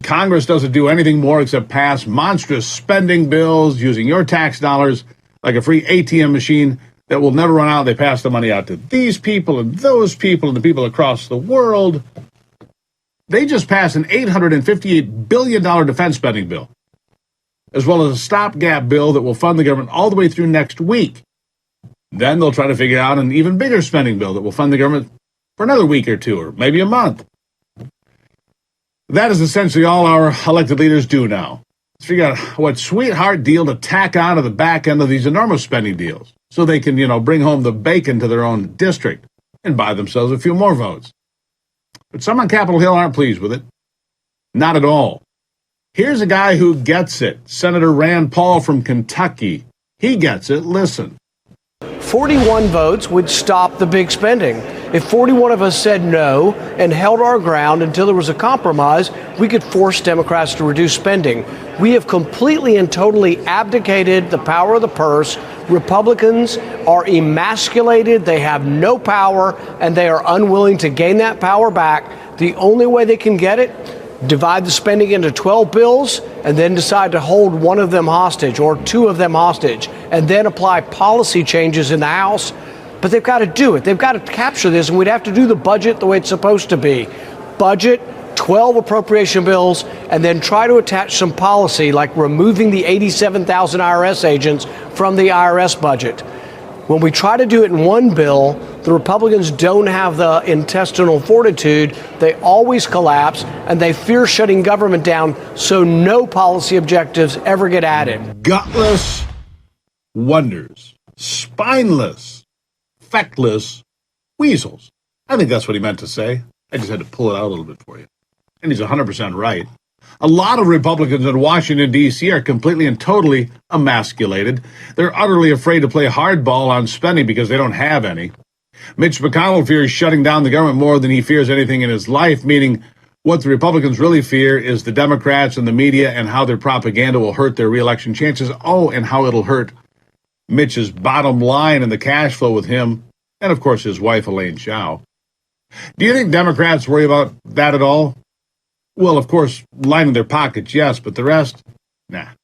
Congress doesn't do anything more except pass monstrous spending bills using your tax dollars like a free ATM machine that will never run out. They pass the money out to these people and those people and the people across the world. They just passed an $858 billion defense spending bill, as well as a stopgap bill that will fund the government all the way through next week. Then they'll try to figure out an even bigger spending bill that will fund the government for another week or two, or maybe a month. That is essentially all our elected leaders do now. Let's figure out what sweetheart deal to tack on to the back end of these enormous spending deals so they can, bring home the bacon to their own district and buy themselves a few more votes. But some on Capitol Hill aren't pleased with it. Not at all. Here's a guy who gets it. Senator Rand Paul from Kentucky. He gets it. Listen. 41 votes would stop the big spending. If 41 of us said no and held our ground until there was a compromise, we could force Democrats to reduce spending. We have completely and totally abdicated the power of the purse. Republicans are emasculated. They have no power, and they are unwilling to gain that power back. The only way they can get it, divide the spending into 12 bills and then decide to hold one of them hostage or two of them hostage and then apply policy changes in the House. But they've got to do it. They've got to capture this, and we'd have to do the budget the way it's supposed to be. Budget, 12 appropriation bills, and then try to attach some policy like removing the 87,000 IRS agents from the IRS budget. When we try to do it in one bill, the Republicans don't have the intestinal fortitude. They always collapse, and they fear shutting government down, so no policy objectives ever get added. Gutless wonders. Spineless, feckless weasels. I think that's what he meant to say. I just had to pull it out a little bit for you. And he's 100% right. A lot of Republicans in Washington, D.C. are completely and totally emasculated. They're utterly afraid to play hardball on spending because they don't have any. Mitch McConnell fears shutting down the government more than he fears anything in his life, meaning what the Republicans really fear is the Democrats and the media and how their propaganda will hurt their reelection chances. Oh, and how it'll hurt Mitch's bottom line and the cash flow with him and, of course, his wife, Elaine Chao. Do you think Democrats worry about that at all? Well, of course, lining their pockets, yes, but the rest? Nah,